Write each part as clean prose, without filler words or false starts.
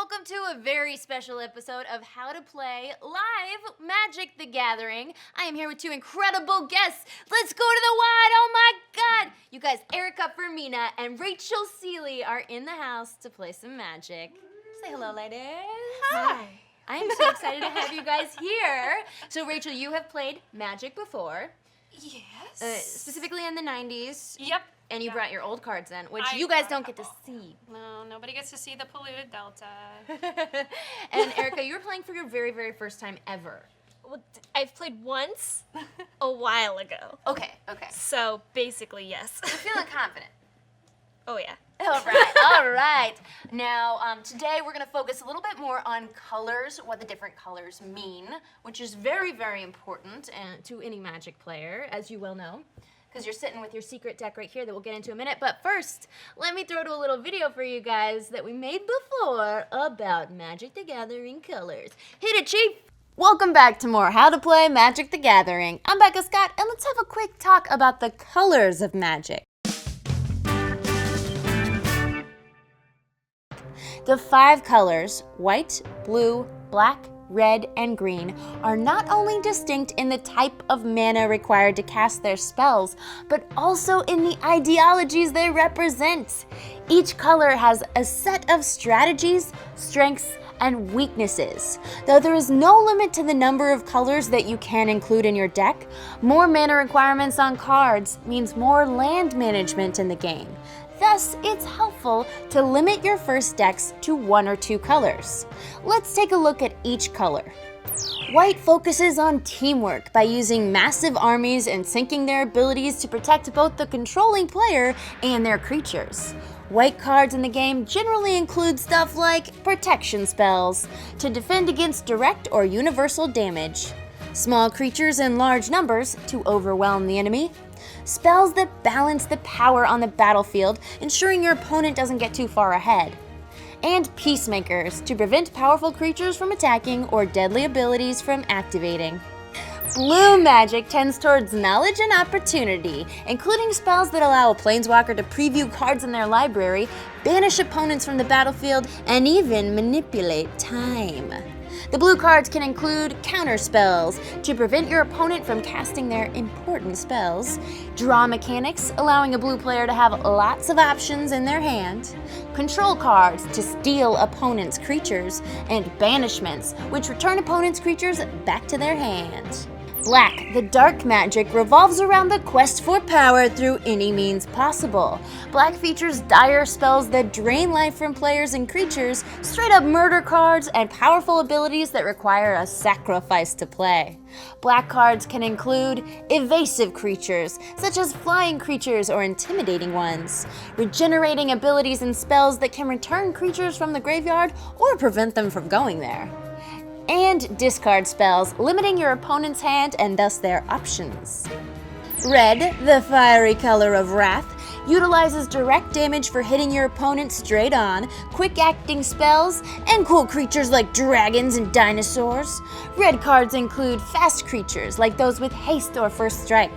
welcome to a very special episode of How to Play Live Magic the Gathering. I am here with two incredible guests. Let's go to the wide. Oh my God. You guys, Erika Fermina and Rachel Seeley are in the house to play some magic. Say hello, ladies. Hi. I am so excited to have you guys here. So Rachel, you have played Magic before. Yes. Specifically in the 90s. Yep. And you brought your old cards in, which I you guys brought don't a get to couple. see. No, nobody gets to see the polluted delta. And Erika, you were playing for your very, very first time ever. Well, I've played once a while ago. Okay. So basically, yes. You're feeling confident. Oh, yeah. All right. Now, today we're going to focus a little bit more on colors, what the different colors mean, which is very, very important to any Magic player, as you well know, because you're sitting with your secret deck right here that we'll get into in a minute. But first, let me throw to a little video for you guys that we made before about Magic the Gathering colors. Hit it, Chief! Welcome back to more How to Play Magic the Gathering. I'm Becca Scott, and let's have a quick talk about the colors of Magic. The 5 colors, white, blue, black, red, and green, are not only distinct in the type of mana required to cast their spells, but also in the ideologies they represent. Each color has a set of strategies, strengths, and weaknesses. Though there is no limit to the number of colors that you can include in your deck, more mana requirements on cards means more land management in the game. Thus, it's helpful to limit your first decks to 1 or 2 colors. Let's take a look at each color. White focuses on teamwork by using massive armies and syncing their abilities to protect both the controlling player and their creatures. White cards in the game generally include stuff like protection spells to defend against direct or universal damage, small creatures in large numbers to overwhelm the enemy, spells that balance the power on the battlefield, ensuring your opponent doesn't get too far ahead, and peacemakers to prevent powerful creatures from attacking or deadly abilities from activating. Blue magic tends towards knowledge and opportunity, including spells that allow a planeswalker to preview cards in their library, banish opponents from the battlefield, and even manipulate time. The blue cards can include counter spells to prevent your opponent from casting their important spells, draw mechanics allowing a blue player to have lots of options in their hand, control cards to steal opponents' creatures, and banishments, which return opponents' creatures back to their hand. Black, the dark magic, revolves around the quest for power through any means possible. Black features dire spells that drain life from players and creatures, straight up murder cards, and powerful abilities that require a sacrifice to play. Black cards can include evasive creatures, such as flying creatures or intimidating ones, regenerating abilities and spells that can return creatures from the graveyard or prevent them from going there, and discard spells, limiting your opponent's hand and thus their options. Red, the fiery color of wrath, utilizes direct damage for hitting your opponent straight on, quick-acting spells, and cool creatures like dragons and dinosaurs. Red cards include fast creatures like those with haste or first strike,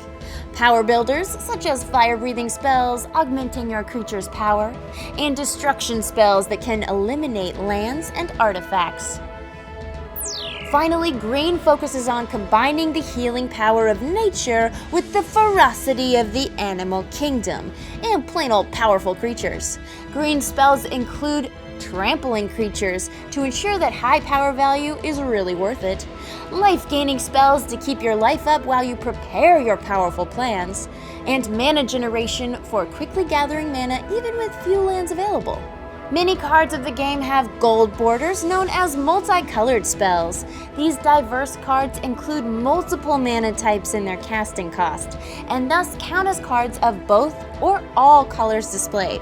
power builders such as fire-breathing spells augmenting your creature's power, and destruction spells that can eliminate lands and artifacts. Finally, green focuses on combining the healing power of nature with the ferocity of the animal kingdom, and plain old powerful creatures. Green spells include trampling creatures to ensure that high power value is really worth it, life-gaining spells to keep your life up while you prepare your powerful plans, and mana generation for quickly gathering mana even with few lands available. Many cards of the game have gold borders known as multicolored spells. These diverse cards include multiple mana types in their casting cost, and thus count as cards of both or all colors displayed.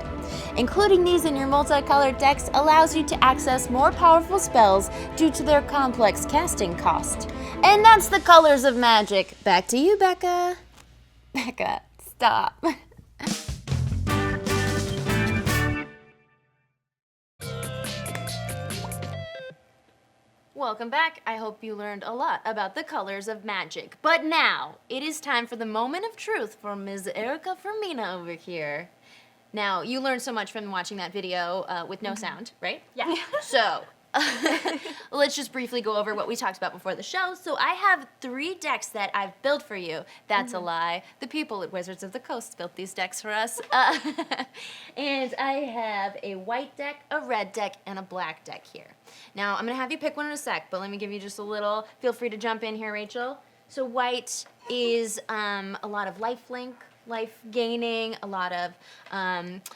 Including these in your multicolored decks allows you to access more powerful spells due to their complex casting cost. And that's the colors of Magic. Back to you, Becca. Becca, stop. Welcome back. I hope you learned a lot about the colors of Magic. But now, it is time for the moment of truth for Ms. Erika Fermina over here. Now, you learned so much from watching that video with no sound, right? Yeah. So, Let's just briefly go over what we talked about before the show. So I have 3 decks that I've built for you. That's a lie. The people at Wizards of the Coast built these decks for us. And I have a white deck, a red deck, and a black deck here. Now, I'm going to have you pick one in a sec, but let me give you just a little, feel free to jump in here, Rachel. So white is a lot of lifelink, life gaining, a lot of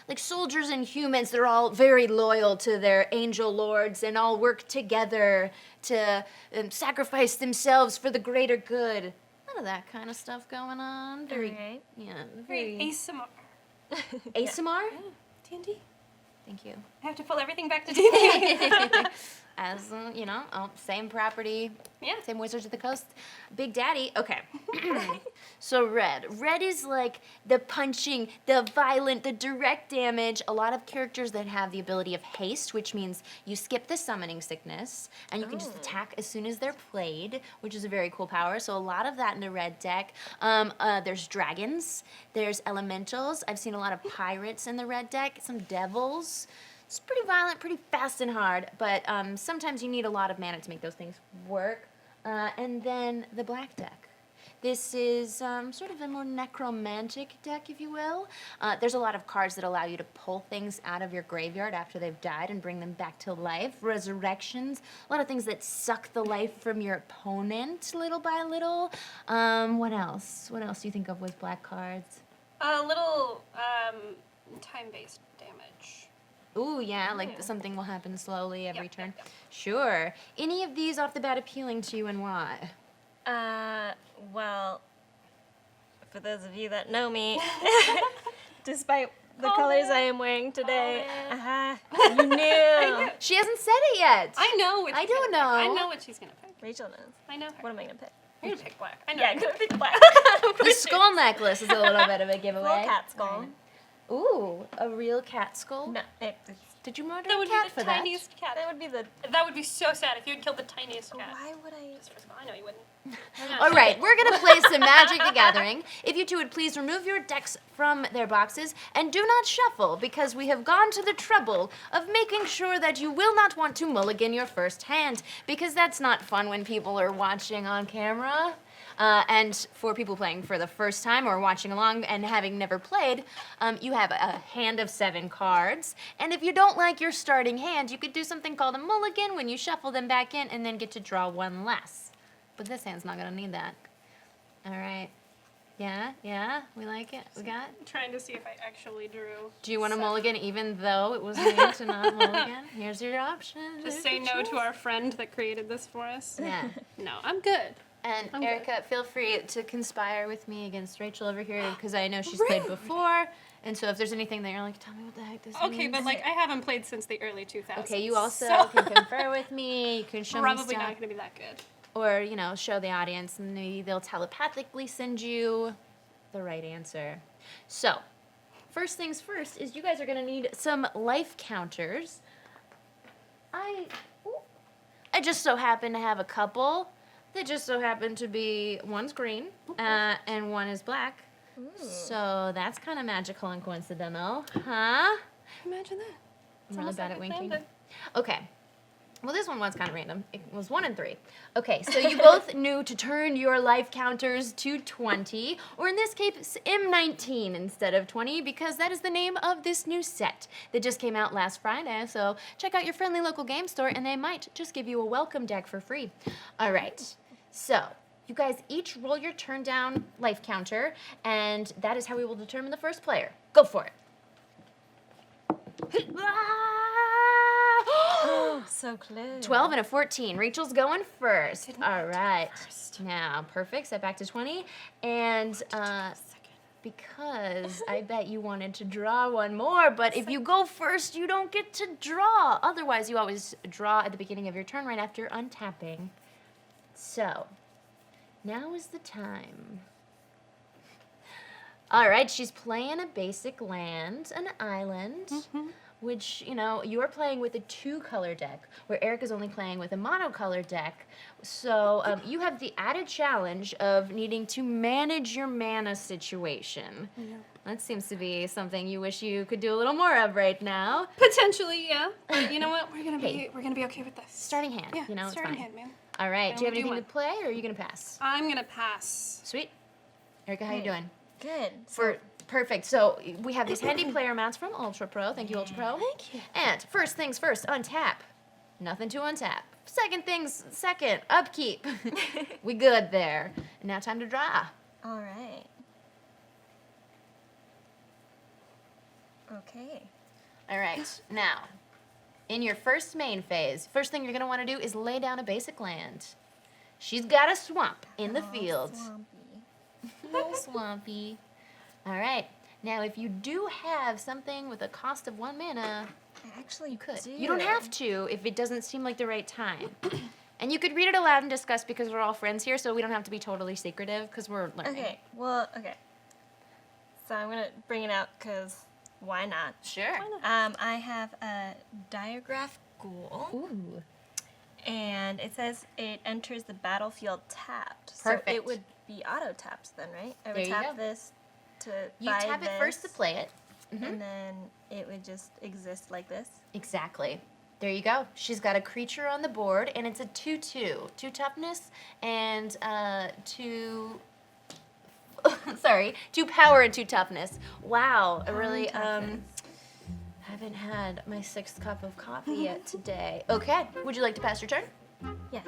like soldiers and humans. They're all very loyal to their angel lords and all work together to sacrifice themselves for the greater good. None of that kind of stuff going on. Very, yeah, Very ASMR. ASMR? D&D. Thank you. I have to pull everything back to D&D. As you know, same property, Yeah. same Wizards of the Coast. Big Daddy, okay. So red. Red is like the punching, the violent, the direct damage. A lot of characters that have the ability of haste, which means you skip the summoning sickness, and you can just attack as soon as they're played, which is a very cool power. So a lot of that in the red deck. There's dragons, there's elementals. I've seen a lot of pirates in the red deck, some devils. It's pretty violent, pretty fast and hard, but sometimes you need a lot of mana to make those things work. And then the black deck. This is sort of a more necromantic deck, if you will. There's a lot of cards that allow you to pull things out of your graveyard after they've died and bring them back to life. Resurrections, a lot of things that suck the life from your opponent little by little. What else? What else do you think of with black cards? A little time-based damage. Ooh, yeah, like something will happen slowly every turn. Yep. Sure. Any of these off the bat appealing to you and why? Well, for those of you that know me, despite the colors I am wearing today, you knew. She hasn't said it yet. I know what I she's don't gonna know. pick. I know what she's gonna pick. Rachel knows. I know her. What am I gonna pick? You're gonna pick black. I know. Yeah, I'm gonna pick black. The skull necklace is a little bit of a giveaway. Little cat skull. Ooh, a real cat skull? No, Did you murder That a would cat be for the that? tiniest cat. that would be the. That would be so sad if you had killed the tiniest cat. Why would I? First of all, I know you wouldn't. All right, we're going to play some Magic the Gathering. If you two would please remove your decks from their boxes and do not shuffle, because we have gone to the trouble of making sure that you will not want to mulligan your first hand, because that's not fun when people are watching on camera. And for people playing for the first time or watching along and having never played, you have a hand of 7 cards. And if you don't like your starting hand, you could do something called a mulligan when you shuffle them back in and then get to draw 1 less. But this hand's not going to need that. All right. Yeah, we like it. We got it. I'm trying to see if I actually drew. Do you want a mulligan even though it was made to not mulligan? Here's your option. Just say no to our friend that created this for us. Yeah. No, I'm good. And I'm Erika, feel free to conspire with me against Rachel over here because I know she's played before. And so if there's anything that you're like, tell me what the heck this means. Okay, but like I haven't played since the early 2000s. Okay, you also so can confer with me. You can show me probably stuff. not going to be that good. Or, you know, show the audience and maybe they'll telepathically send you the right answer. So, first things first is you guys are going to need some life counters. I just so happen to have a couple. They just so happen to be, one's green and one is black. Ooh. So that's kind of magical and coincidental, huh? Imagine that. I'm really bad at winking. landed. Okay. Well, this one was kind of random. It was 1 and 3. Okay, so you both knew to turn your life counters to 20, or in this case, M19 instead of 20, because that is the name of this new set that just came out last Friday. So check out your friendly local game store, and they might just give you a welcome deck for free. All right, so you guys each roll your turn down life counter, and that is how we will determine the first player. Go for it. Oh, so close. 12 and a 14. Rachel's going first. All right. Now, perfect. Set back to 20. And because I bet you wanted to draw one more, but if you go first, you don't get to draw. Otherwise, you always draw at the beginning of your turn right after untapping. So, now is the time. All right, she's playing a basic land, an island. Which, you know, you're playing with a 2-color deck, where Erika's only playing with a monocolor deck. So you have the added challenge of needing to manage your mana situation. That seems to be something you wish you could do a little more of right now. Potentially, yeah. But you know what? We're gonna Hey. be okay with this. Starting hand, Yeah, you know, it's starting fine. hand, man. All right, do you have Only do anything to play, or are you gonna pass? I'm gonna pass. Sweet. Erika, how you Okay. doing? Good. Perfect. So we have these handy player mounts from Ultra Pro. Thank you, Ultra Pro. Thank you. And first things first, untap. Nothing to untap. Second things second, upkeep. We good there. And now time to draw. All right. Okay. All right, now, in your first main phase, first thing you're gonna wanna do is lay down a basic land. She's got a swamp in the field. Swampy. A little swampy. All right, now if you do have something with a cost of 1 mana, I actually could. do. You don't have to if it doesn't seem like the right time. And you could read it aloud and discuss because we're all friends here, so we don't have to be totally secretive because we're learning. Okay. Well. Okay. So I'm gonna bring it out because why not? Sure. I have a diagraph ghoul, Ooh. and it says it enters the battlefield tapped. Perfect. So it would be auto tapped then, right? I There would you tap go. this to You buy tap it first to this, play it. and then it would just exist like this. Exactly. There you go. She's got a creature on the board, and it's a 2/2. 2 toughness and 2... Sorry, 2 power and 2 toughness. Wow, I really Toughness. haven't had my 6th cup of coffee yet today. Okay, would you like to pass your turn? Yes.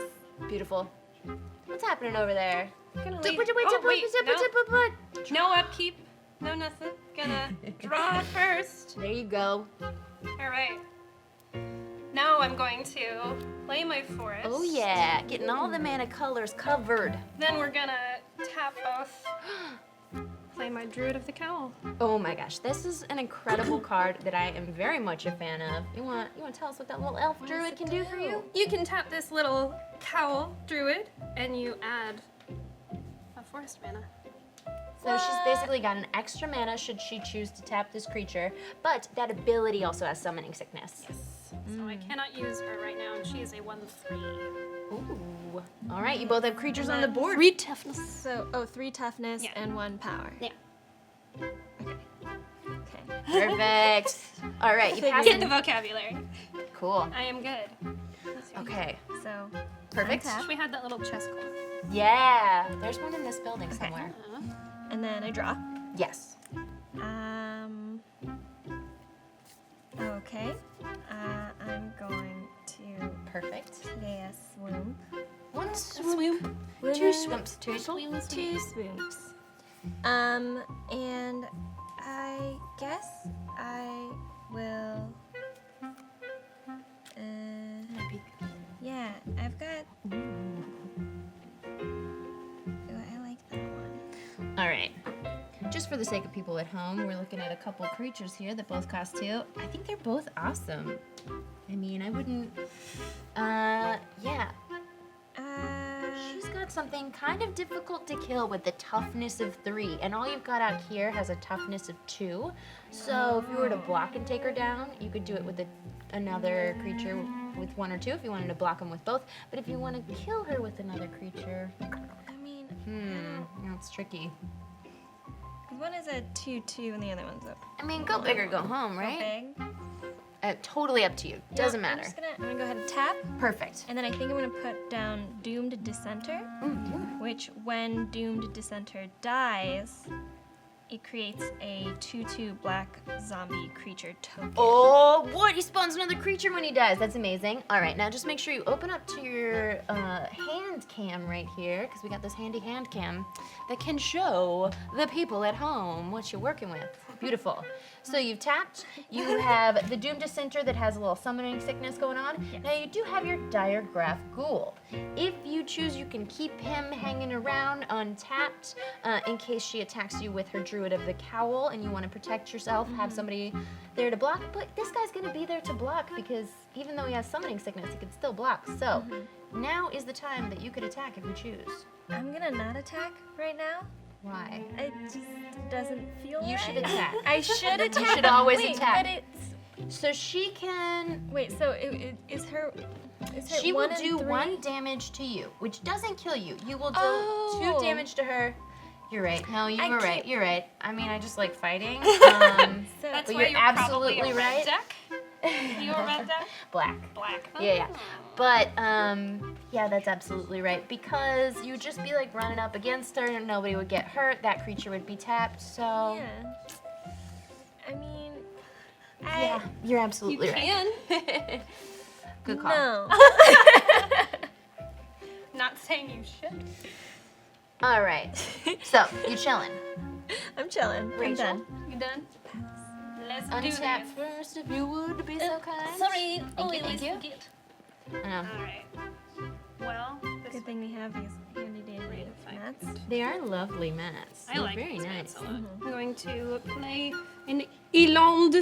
Beautiful. What's happening over there? Gonna Wait, leave. Oh, wait, no. no upkeep. No nothing. Gonna draw first. There you go. All right. Now I'm going to play my forest. Oh yeah, getting all the mana colors covered. Then we're gonna tap both. Play my Druid of the Cowl. Oh my gosh, this is an incredible card that I am very much a fan of. You want to tell us what that little elf druid can do for you? You can tap this little cowl druid, and you add a forest mana. So she's basically got an extra mana should she choose to tap this creature, but that ability also has summoning sickness. So I cannot use her right now, and she is a 1/3. Ooh. All right, you both have creatures on the board. 3 toughness. So 3 toughness Yeah. and 1 power. Yeah. Okay. Perfect. All right, you pass Get the it. vocabulary. Cool. I am good. Okay. So Perfect. untap, We had that little chess core. Yeah. There's one in this building somewhere. and then I draw. Yes. Okay. I'm going to Perfect. play a swoop. One swoop. With 2 a- swoops. 2 swoops. 2 swoops. And I guess I will. Yeah, I've got. I like that one. All right. Just for the sake of people at home, we're looking at a couple creatures here that both cost 2. I think they're both awesome. I mean, I wouldn't. Yeah. She's got something kind of difficult to kill with the toughness of 3, and all you've got out here has a toughness of 2. So if you were to block and take her down, you could do it with another creature with 1 or 2 if you wanted to block them with both. But if you want to kill her with another creature, I mean, that's tricky. one is a 2/2 and the other one's a I mean, go big or go home, right? big. Totally up to you. Doesn't No, matter. I'm gonna go ahead and tap, Perfect. and then I think I'm gonna put down Doomed Dissenter, which when Doomed Dissenter dies, it creates a 2/2 black zombie creature token. Oh, what? He spawns another creature when he dies. That's amazing. All right, now just make sure you open up to your hand cam right here, because we got this handy hand cam that can show the people at home what you're working with. Beautiful. So you've tapped. You have the Doom Dissenter that has a little summoning sickness going on. Yes. Now you do have your Diregraph Ghoul. If you choose, you can keep him hanging around untapped in case she attacks you with her Druid of the Cowl and you want to protect yourself, have somebody there to block. But this guy's going to be there to block because even though he has summoning sickness, he can still block. So now is the time that you could attack if you choose. I'm gonna not attack right now. Why? It just doesn't feel You right. should attack. I should attack. should always Wait, attack. But it's So she can... wait. So it is her. Is her She will 1 and do 3? 1 damage to you, which doesn't kill you. You will do Oh. 2 damage to her. You're right. No, you were right. You're right. I mean, I just like fighting. That's but why you're absolutely absolutely a red right. deck. You a red deck? Black. Black. Yeah. But, yeah, that's absolutely right. Because you'd just be, like, running up against her and nobody would get hurt. That creature would be tapped, so... Yeah. I mean, Yeah, you're absolutely You right. can. Good call. No. Not saying you should. All right. So, you chilling. I'm chilling. I'm Rachel? done. You done? Let's Untap do this. first, if you would be so kind. Sorry. Thank you. I know. Alright. Well, this Good thing we have these handy dandy mats. They are lovely mats. I They're like very these nice. mats a lot. I'm going to play an Eland.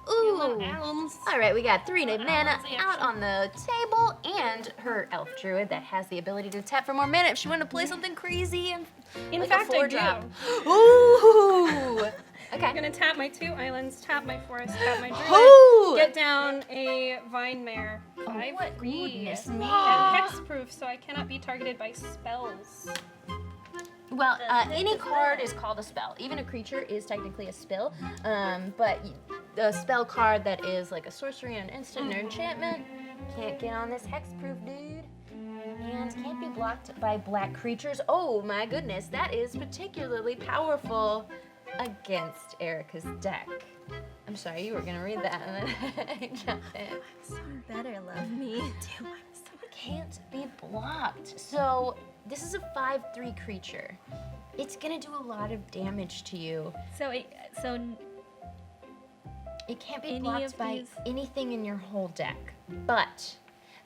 Ooh. Elms. All right, we got 3 mana Elves in out action. on the table, and her elf druid that has the ability to tap for more mana if she wanted to play something crazy and In like fact, a 4 I do. drop. Ooh. I'm Okay. gonna tap my 2 islands, tap my forest, tap my druid, Ooh. get down a vine mare. 5 what free. goodness And me. hexproof, so I cannot be targeted by spells. Well, any card is called a spell. Even a creature is technically a spell, but a spell card that is like a sorcery, an instant, or enchantment can't get on this hexproof, dude. And can't be blocked by black creatures. Oh my goodness, that is particularly powerful against Erika's deck. I'm sorry, you were gonna read that and then I jumped in. So better love me. Can't be blocked. So this is a 5/3 creature. It's gonna do a lot of damage to you. So It can't be Any blocked of by these- anything in your whole deck. But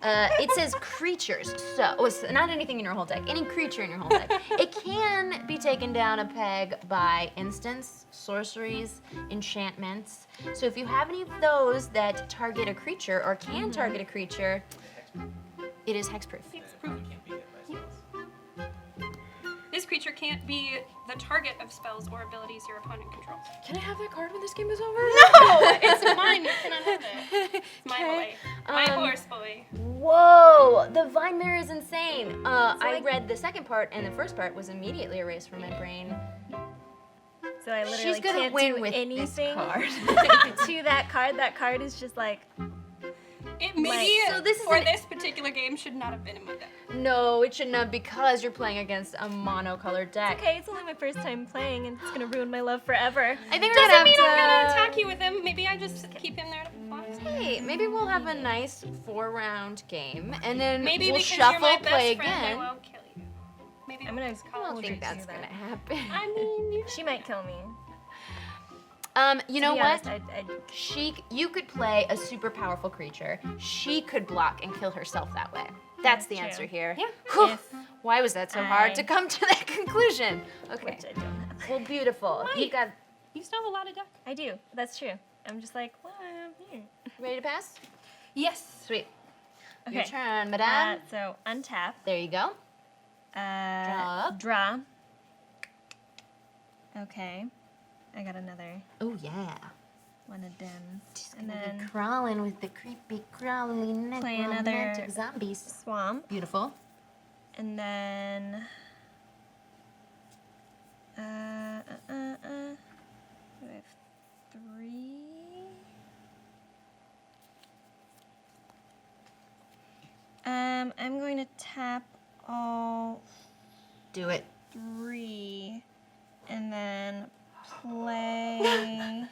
it says creatures, so it's not anything in your whole deck, any creature in your whole deck. It can be taken down a peg by instants, sorceries, enchantments. So if you have any of those that target a creature or can target a creature, it is hexproof. This creature can't be the target of spells or abilities your opponent controls. Can I have that card when this game is over? No, it's mine. You cannot have it. It's my boy. My horse boy. Whoa, the Vine Mare is insane. I read the second part, and the first part was immediately erased from my brain. So I literally She's gonna can't win do with anything this card. to that card. That card is just like, It maybe so this is for an- this particular game should not have been in my deck. No, it should not, because you're playing against a monocolored deck. okay, it's only my first time playing, and it's gonna ruin my love forever. I think we're Doesn't gonna mean I'm gonna have to. attack you with him. Maybe I just keep him there to box. Hey, maybe we'll have a nice 4-round game, and then Maybe we'll because shuffle, you're my best play friend, I again. won't kill you. Maybe I'm gonna I don't think that's do gonna that. happen. I mean, you She might kill me. You know To be what? honest, You could play a super powerful creature. She could block and kill herself that way. That's the True. answer here. Yeah. Whew. If Why was that so hard I- to come to that conclusion? Okay. which I don't have. Well, beautiful. You Right. got you still have a lot of deck. I do. That's true. I'm just like, well, I'm here. ready to pass? Yes. Sweet. Okay. Your turn, madame. So untap. There you go. Draw. Okay. I got another Oh yeah. one of them. And Gonna be then crawling with the creepy, crawly, Play another- necromantic zombies. swamp. Beautiful. And then I have 3. I'm going to tap all Do it. 3 and then play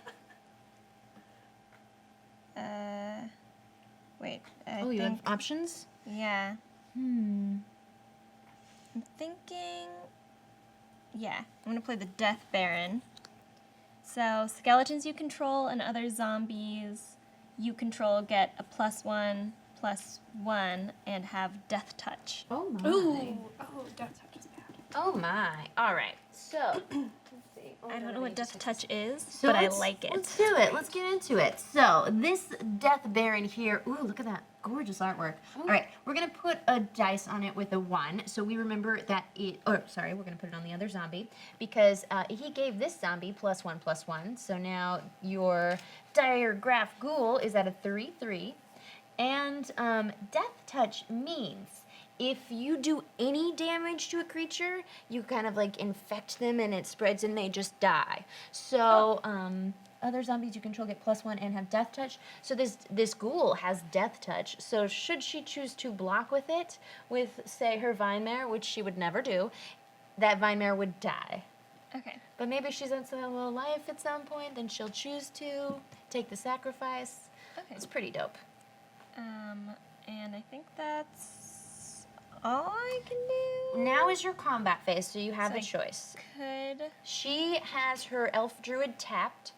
wait, I Oh, you have think options? yeah. I'm thinking, yeah, I'm gonna play the Death Baron. So skeletons you control and other zombies you control get a +1/+1 and have Death Touch. Oh my. Ooh. Oh, death touch is bad. Oh my. All right. So. Let's see. I don't know what Death Touch is, So but I let's- like it. Let's do it. Let's get into it. So this Death Baron here. Ooh, look at that gorgeous artwork. All right, we're gonna put a dice on it with a 1, so we remember that it. Or sorry, we're gonna put it on the other zombie because he gave this zombie +1/+1. So now your Diregraph Ghoul is at a 3/3, and Death Touch means If you do any damage to a creature, you kind of like infect them and it spreads and they just die. So, other zombies you control get +1 and have death touch. So this ghoul has death touch. So should she choose to block with it, with say her vine mare, which she would never do, that vine mare would die. Okay. But maybe she's on some little life at some point, then she'll choose to take the sacrifice. Okay. It's pretty dope. And I think that's all I can do. Now is your combat phase, so you have So a choice. Could. She has her elf druid tapped,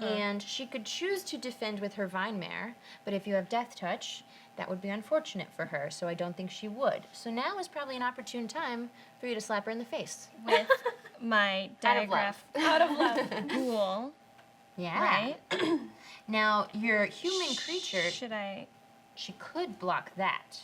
and she could choose to defend with her vine mare, but if you have death touch, that would be unfortunate for her, so I don't think she would. So now is probably an opportune time for you to slap her in the face. With my Out of love. out of love ghoul. Yeah. Right? Now, your human creature, Should I? she could block that.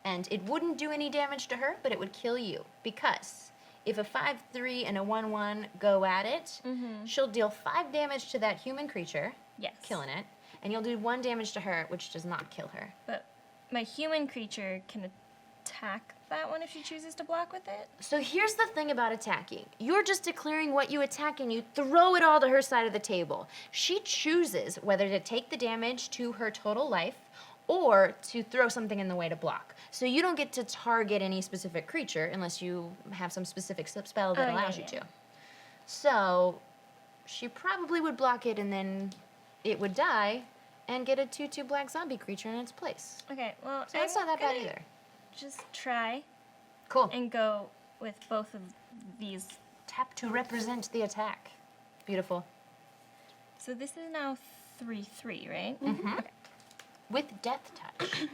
And it wouldn't do any damage to her, but it would kill you. Because if a 5/3 and a 1/1 go at it, she'll deal 5 damage to that human creature, Yes. killing it, and you'll do 1 damage to her, which does not kill her. But my human creature can attack that one if she chooses to block with it. So here's the thing about attacking. You're just declaring what you attack and you throw it all to her side of the table. She chooses whether to take the damage to her total life or to throw something in the way to block. So you don't get to target any specific creature unless you have some specific spell that Oh, yeah, allows you yeah. to. So she probably would block it and then it would die and get a 2/2 black zombie creature in its place. Okay, well, So that's not that bad either. Just try Cool. and go with both of these. Tap to represent the attack. Beautiful. So this is now 3/3, right? Mm-hmm. With death touch.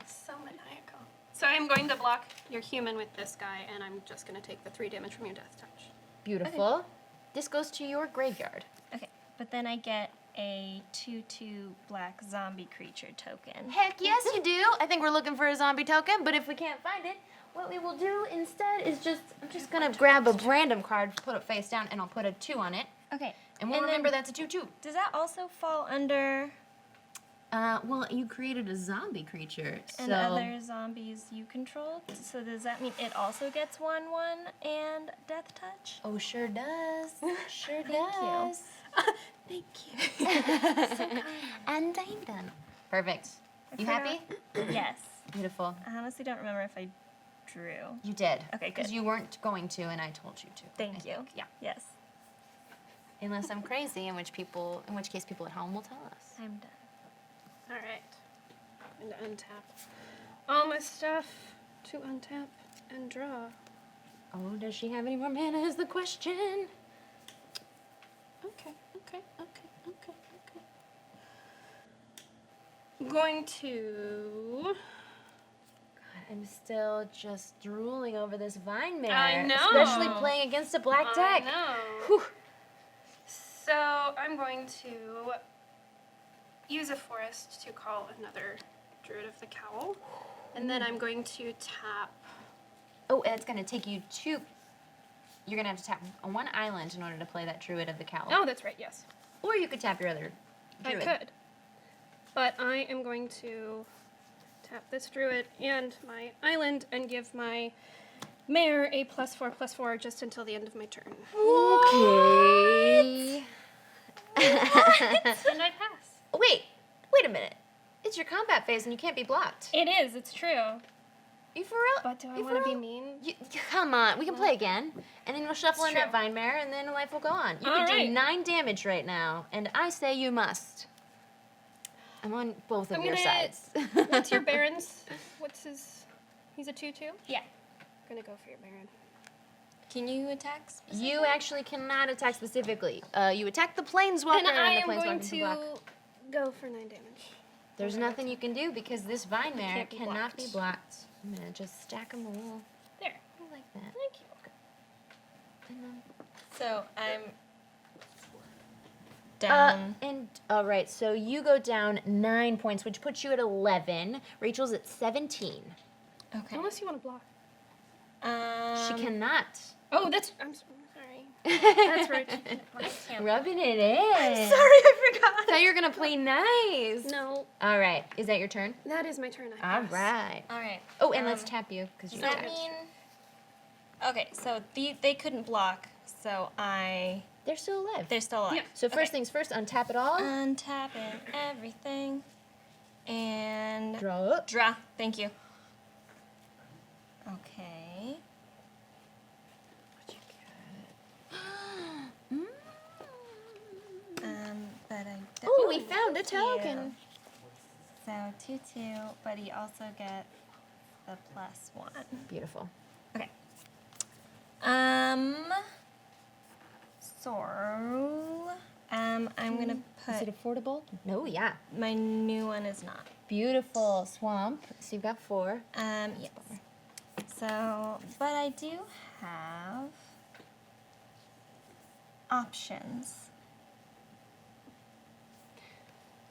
So maniacal. So I'm going to block your human with this guy, and I'm just going to take the 3 damage from your death touch. Beautiful. This goes to your graveyard. Okay, but then I get a 2/2 black zombie creature token. Heck yes, you do. I think we're looking for a zombie token, but if we can't find it, what we will do instead is I'm just gonna grab a random card, put it face down, and I'll put a 2 on it. Okay. And we'll then remember that's a 2/2. Does that also fall under Well, you created a zombie creature, and other zombies you control? So does that mean it also gets 1/1 and death touch? Oh, sure does. Sure you. does. Thank you. And I'm done. Perfect. You happy? Yes. Beautiful. I honestly don't remember if I drew. You did. Okay, Because good. you weren't going to, and I told you to. I Thank you. think. Yeah. Yes. Unless I'm crazy, in which case people at home will tell us. I'm done. All right. I'm going to untap all my stuff to untap and draw. Oh, does she have any more mana is the question. Okay. I'm going to... I'm still just drooling over this vine mare. I know. Especially playing against a black deck. I know. Whew. So I'm going to use a forest to call another Druid of the Cowl. And then I'm going to tap... Oh, and it's going to take you to... You're going to have to tap on one island in order to play that Druid of the Cowl. Oh, that's right, yes. Or you could tap your other Druid. I could. But I am going to tap this Druid and my island and give my mare a +4/+4 just until the end of my turn. Okay. And I pass. Wait a minute. It's your combat phase and you can't be blocked. It is. It's true. You for real? But do I You for want to be real? mean? Come on, we can play again. And then you'll shuffle It's in that true. vine mare and then life will go on. You All can do right. 9 damage right now, and I say you must. I'm on both of I'm your gonna- sides. What's your Baron's? What's his... He's a 2/2? Yeah. Gonna go for your Baron. Can you attack? You actually cannot attack specifically. You attack the planeswalker And I am the going planeswalker can block. to go for 9 damage. There's nothing you can do because this vine mare can't be cannot be blocked. blocked. I'm gonna just stack them all. There. I like that. Thank you. And then, So I'm down. all right, so you go down 9 points, which puts you at 11. Rachel's at 17. Okay. Unless you want to block. She cannot. Oh, that's... I'm sorry. That's right. Rubbing it in. Sorry, I forgot. I thought you were gonna play nice. No, All right, is that your turn? that is my turn. I All guess. right. All right. Oh, and let's tap you because you Does that tapped. mean? Okay, so they couldn't block, so They're still alive. they're still alive. Yeah. So first things first, untap it all. Untapping everything, and Draw up. draw. Thank you. Okay. But I. Oh, we found a Thank you. token. So 2/2, but he also gets the +1. Beautiful. Okay. So, I'm gonna Is it put affordable? No, yeah. my new one is not. Beautiful swamp. So you've got 4. Yes. So, but I do have options.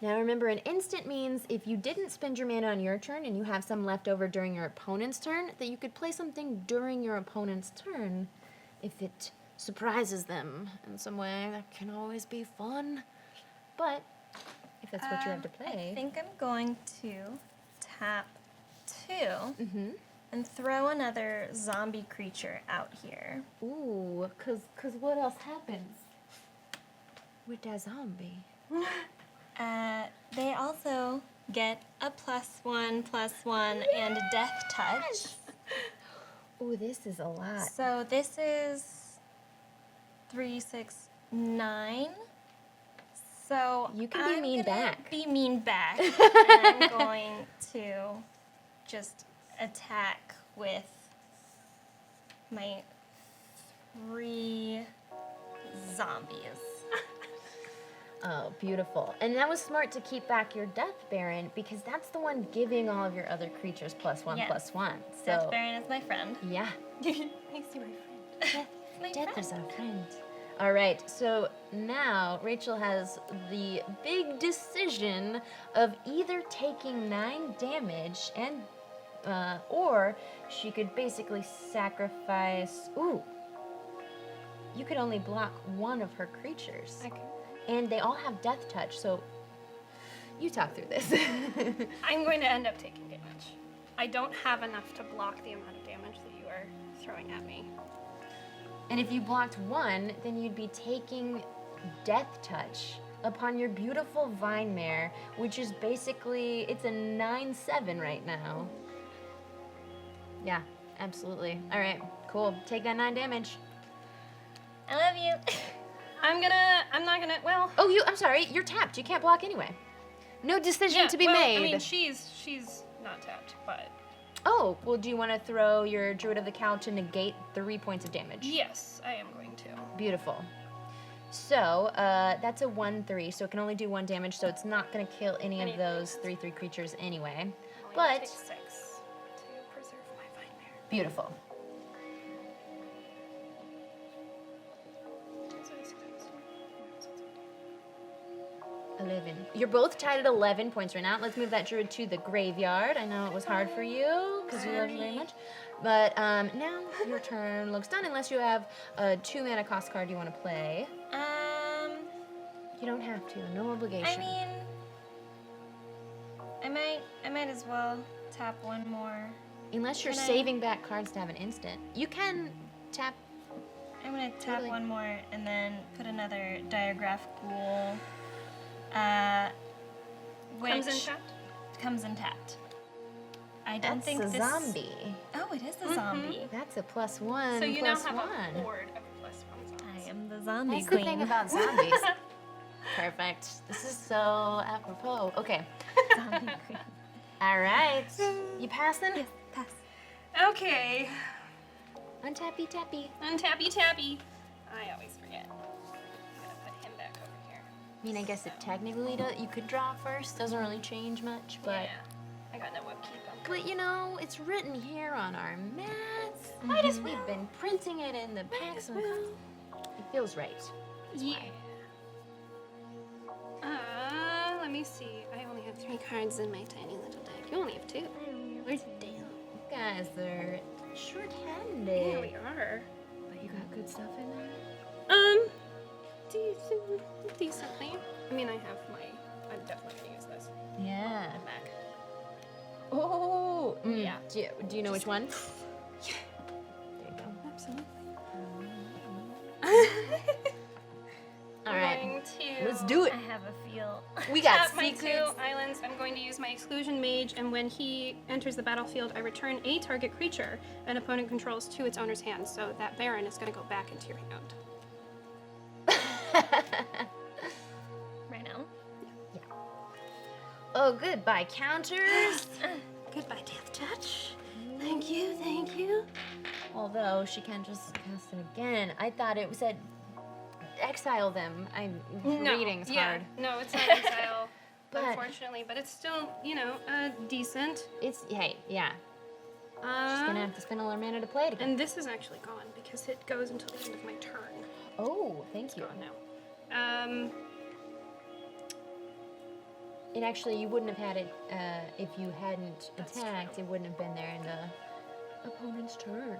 Now remember, an instant means if you didn't spend your mana on your turn and you have some left over during your opponent's turn, that you could play something during your opponent's turn if it surprises them in some way. That can always be fun. But if that's what you have to play. I think I'm going to tap 2 Mm-hmm. and throw another zombie creature out here. Ooh, cause what else happens with that zombie? They also get a +1/+1 and a death touch. Ooh, this is a lot. So this is 3, 6, 9. So You can be I'm mean gonna back. Be mean back. And I'm going to just attack with my 3 zombies. Oh, beautiful. And that was smart to keep back your Death Baron because that's the one giving all of your other creatures +1/+1. Yes. So Death Baron is my friend. yeah. Thanks to my friend. My Death friend. is our friend. All right, so now Rachel has the big decision of either taking 9 damage and, or she could basically sacrifice. Ooh, you could only block one of her creatures, Okay. and they all have Death Touch. So you talk through this. I'm going to end up taking damage. I don't have enough to block the amount of damage that you are throwing at me. And if you blocked 1, then you'd be taking Death Touch upon your beautiful Vine Mare, which is basically, it's a 9/7 right now. Yeah, absolutely. All right, cool. Take that 9 damage. I love you. I'm not gonna, well. Oh, I'm sorry, you're tapped. You can't block anyway. No decision to be well, made. I mean, she's not tapped, but Oh, well, do you want to throw your Druid of the Cow to negate 3 points of damage? yes, I am going to. Beautiful. So, that's a 1/3, so it can only do 1 damage, so it's not going to kill any of those 3/3 creatures anyway. Only But, take 6 to preserve my Vine Mare. beautiful. So 6 times 11. You're both tied at 11 points right now. Let's move that Druid to the graveyard. I know it was hard for you, because you love it very much. But, now your turn looks done, unless you have a 2 mana cost card you want to play. You don't have to, no obligation. I mean, I might as well tap one more. Unless you're Can I- saving back cards to have an instant. You can tap. I'm gonna tap Totally. one more and then put another Diagraph Ghoul, which Comes in tapped? comes in tapped. I don't That's think a this. zombie. Oh, it is a zombie. That's a +1. So you now +1. have a horde of +1 zombies. I am the zombie That's queen. the thing about zombies. Perfect. This is so apropos. Okay. Zombie queen. All right. You passing? Yes, pass. Okay. Untappy tappy. Untappy tappy. I always forget. I'm gonna put him back over here. I mean, I guess it technically does. You could draw first. Doesn't really change much, but. Yeah. I got no upkeep. But you know, it's written here on our mats. Might as we've been printing it in the back, so it feels right. Yeah. Let me see. I only have 3 cards in my tiny little deck. You only have 2. Where's Dale? You guys are Yeah, short-handed. we are. But you got good stuff in there. decently. I mean, I'm definitely gonna use this. Yeah. Back. Oh. Yeah. Do you know which one? Yeah. There you go. Absolutely. All right. Going to, Let's do it. I have a feel. We got tap my secrets. 2 islands. I'm going to use my Exclusion Mage, and when he enters the battlefield, I return a target creature an opponent controls to its owner's hand. So that Baron is going to go back into your hand. Right now. Oh, goodbye, counters. Goodbye, Death Touch. Thank you, thank you. Although she can just cast it again. I thought it said exile them. Reading's hard. No, it's not exile, But- unfortunately, but it's still, decent. It's, hey, yeah. She's gonna have to spend all her mana to play it again. And this is actually gone because it goes until the end of my turn. Oh, thank you. Gone now. And actually, you wouldn't have had it if you hadn't That's attacked. true. It wouldn't have been there in the opponent's turn.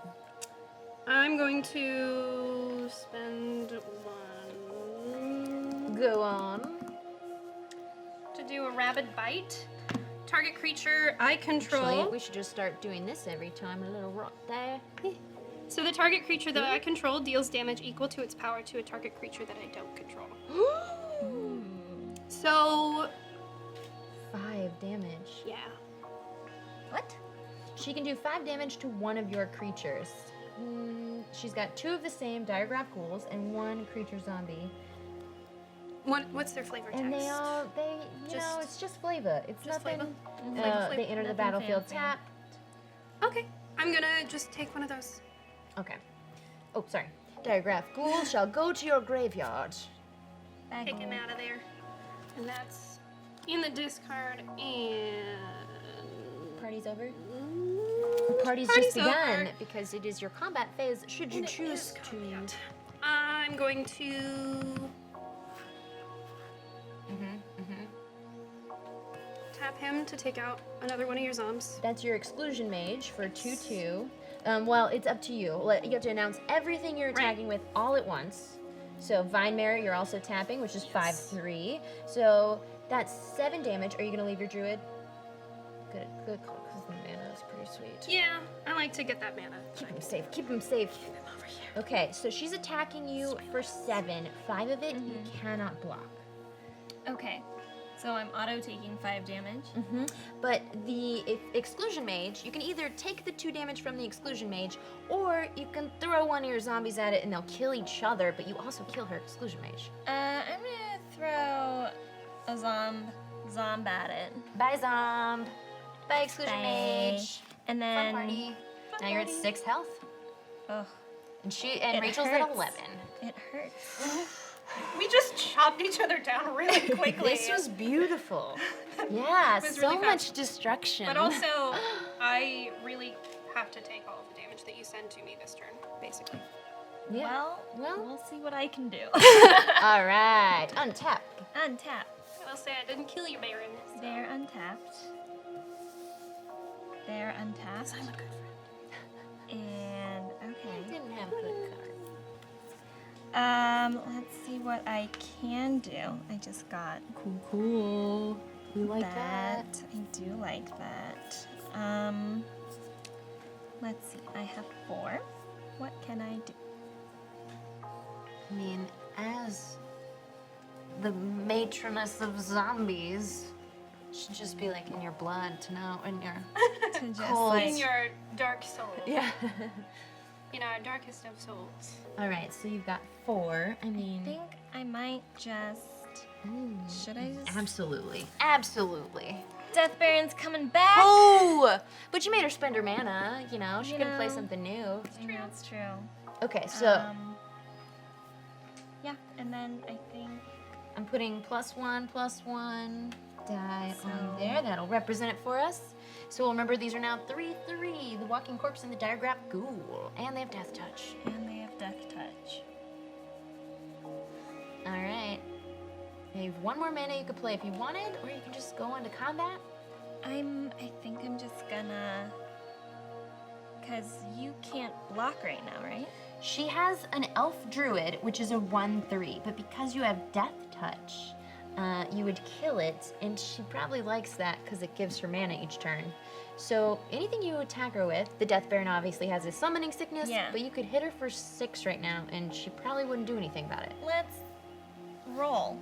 I'm going to spend 1 Go on. to do a rabid bite. Target creature I control. Actually, we should just start doing this every time. A little rock there. So the target creature that I control deals damage equal to its power to a target creature that I don't control. So, 5 damage. yeah. What? She can do 5 damage to one of your creatures. She's got 2 of the same diagraph ghouls and 1 creature zombie. What's their flavor text? And Just- it's just flavor. It's just nothing. flavor? They enter the Nothing battlefield fancy. tapped. Okay, I'm gonna just take one of those. Okay. Oh, sorry. Diagraph ghoul shall go to your graveyard. Take him out of there. And that's in the discard and... Party's over. Party's Party's just begun over. because it is your combat phase. Should you And it choose is to? combat. I'm going to tap him to take out another one of your zombs. That's your exclusion mage for 2/2. Well, it's up to you. You have to announce everything you're attacking with all at once. So Vine Mare, you're also tapping, which is 5/3. So that's 7 damage. Are you gonna leave your druid? Good call, because the mana is pretty sweet. Yeah, I like to get that mana. Keep him safe. Keep him safe. Keep him over here. Okay, so she's attacking you for 7. 5 of it you cannot block. Okay. So I'm auto taking 5 damage. But the exclusion mage, you can either take the 2 damage from the exclusion mage, or you can throw one of your zombies at it and they'll kill each other, but you also kill her exclusion mage. I'm gonna throw a zomb at it. Bye, zomb. Bye, exclusion Bye. mage. And Fun then party. Now you're at 6 health, ugh, and It Rachel's at hurts. 11. it hurts. We just chopped each other down really quickly. This was beautiful. Yeah, was so really much fast. destruction. But also, I really have to take all of the damage that you send to me this turn, basically. yeah. Well, we'll see what I can do. All right, untap. Untap. I will say I didn't kill you, Baron. They're untapped. They're untapped. I'm a good friend. And okay. Didn't have a good card. Let's see what I can do. I just got Cool. You like that. I do like that. Let's see. I have 4. What can I do? I mean, as the matroness of zombies, should just be like in your blood to know, in your To just Cold. In your dark soul. yeah. In our darkest of souls. All right, so you've got 4. I mean, I think I might just. Should I just? absolutely. Death Baron's coming back. Oh, but you made her spend her mana. You know, she You could play know. something new. I know it's true. Okay, so Yeah, and then I think I'm putting +1/+1 die on So- there. That'll represent it for us. So remember, these are now 3/3. The walking corpse and the diagraph ghoul, and they have death touch. and they have Death Touch. All right. You have 1 more mana you could play if you wanted, or you can just go on to combat. I think I'm just gonna. Cause you can't block right now, right? She has an elf druid, which is a 1/3, but because you have death touch, you would kill it, and she probably likes that because it gives her mana each turn. So anything you attack her with, the Death Baron obviously has a summoning sickness, but you could hit her for 6 right now, and she probably wouldn't do anything about it. Let's roll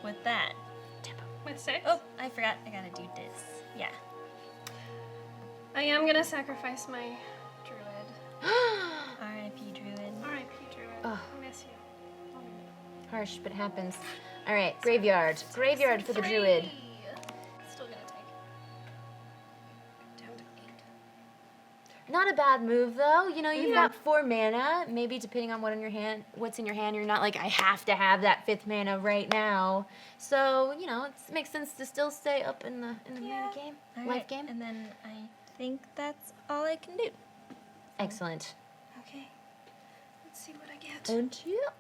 with that. With 6? Oh, I forgot. I gotta do this. Yeah. I am gonna sacrifice my druid. R.I.P. Druid. R.I.P. druid. Ugh. I miss you. Harsh, but it happens. All right, graveyard. Graveyard for the druid. Still gonna take. Down to 8. Not a bad move though. You know, you've got 4 mana. Maybe depending on what's in your hand, you're not like, I have to have that 5th mana right now. So, you know, it makes sense to still stay up in the mana game, life game. And then I think that's all I can do. Excellent. Okay. Let's see what I get. Untap.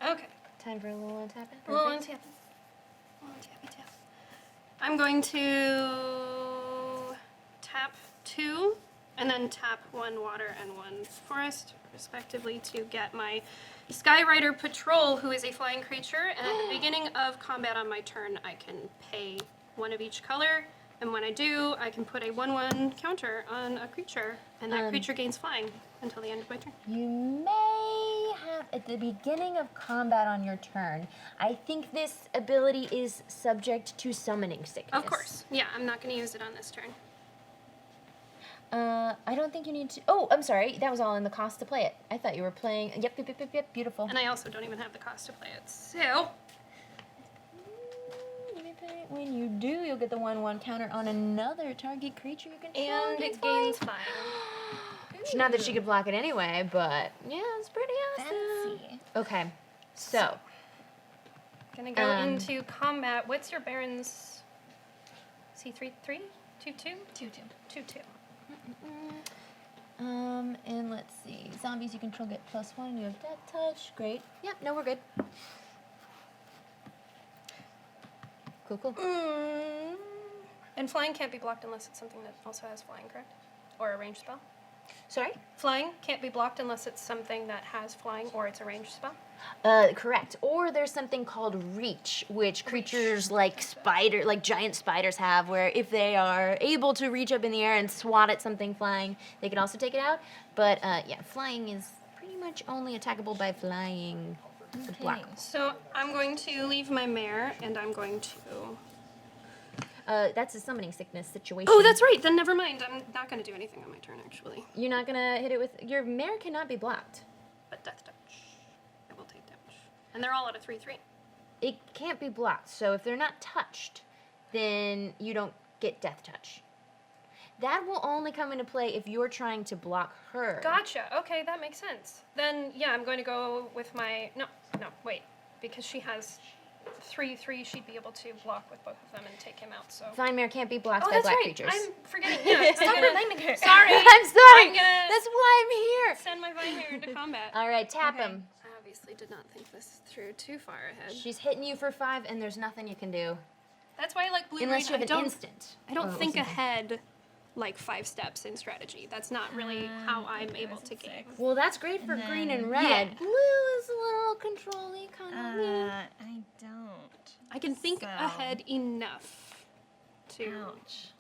Okay. Time for a little untapping. A little untapping. A little tappy tap. I'm going to tap 2 and then tap 1 water and 1 forest, respectively, to get my Skyrider Patrol, who is a flying creature. And at the beginning of combat on my turn, I can pay 1 of each color. And when I do, I can put a 1/1 counter on a creature, and that creature gains flying until the end of my turn. You may have, at the beginning of combat on your turn, I think this ability is subject to summoning sickness. Of course. Yeah, I'm not going to use it on this turn. I don't think you need to. Oh, I'm sorry. That was all in the cost to play it. I thought you were playing. Yep. Beautiful. And I also don't even have the cost to play it. So, when you do, you'll get the 1/1 counter on another target creature you control. and it gains flying. Not that she could block it anyway, but yeah, it's pretty awesome. Fancy. Okay, so Gonna go into combat. What's your Baron's C3 3? 2/2? 2/2. 2/2. and let's see. Zombies you control get +1. You have death touch. Great. Yep. No, we're good. Cool. And flying can't be blocked unless it's something that also has flying, correct? Or a ranged spell? Sorry. Flying can't be blocked unless it's something that has flying or it's a ranged spell? Correct. Or there's something called reach, which creatures like giant spiders have, where if they are able to reach up in the air and swat at something flying, they can also take it out. But yeah, flying is pretty much only attackable by flying. Block. So I'm going to leave my mare and I'm going to... That's a summoning sickness situation. Oh, that's right. Then never mind. I'm not going to do anything on my turn, actually. You're not gonna hit it with your mare cannot be blocked. But death touch. I will take damage. And they're all at a 3/3. It can't be blocked. So if they're not touched, then you don't get death touch. That will only come into play if you're trying to block her. Gotcha. Okay, that makes sense. Then, yeah, I'm going to go with my... No, wait. Because she has 3/3, she'd be able to block with both of them and take him out, so... Flying mare can't be blocked by that's black right. creatures. I'm forgetting. Yeah, Stop reminding her. Sorry. I'm sorry. I'm gonna That's why I'm here. send my vine mare into combat. All right, tap him. I obviously did not think this through too far ahead. She's hitting you for 5, and there's nothing you can do That's why I like blue unless green. you have an instant. I don't Or think something. ahead like 5 steps in strategy. That's not really how I'm able to game. Well, that's great for green and red. Yeah. Blue is a little control-y kind of. I don't. I can think So- ahead enough to... Ouch.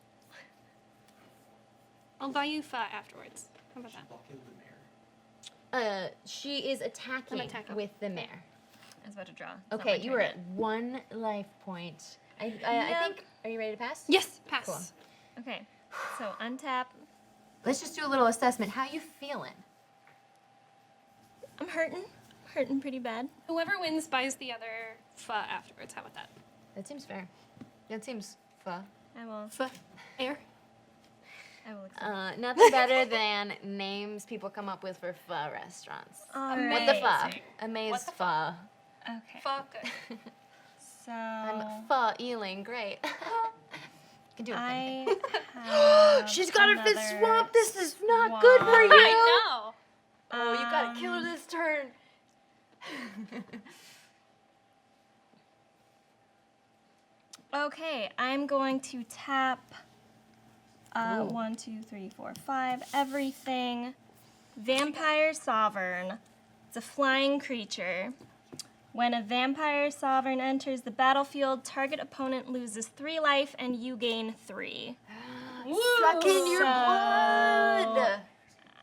I'll buy you pho afterwards. How about that? She is attacking, I'm attacking. with the mare. I was about to draw. It's not Okay, my you turn are yet. at 1 life point. I think. Are you ready to pass? Yes, pass. Cool. Okay, so untap. Let's just do a little assessment. How you feeling? I'm hurting pretty bad. Whoever wins buys the other pho afterwards. How about that? That seems fair. That seems fun. I will. Pho. Air. I will accept. Nothing better than names people come up with for pho restaurants. All What the pho? right. Amaze the pho. Okay. Pho. Good. So I'm pho Ealing. Great. You can do it. I have She's got her fist another swamped. This is not good for you. swamp. I know. Oh, you gotta kill her this turn. Okay, I'm going to tap Ooh. 1, 2, 3, 4, 5. Everything. Vampire Sovereign. It's a flying creature. When a vampire sovereign enters the battlefield, target opponent loses 3 life and you gain 3. Suck in your So, blood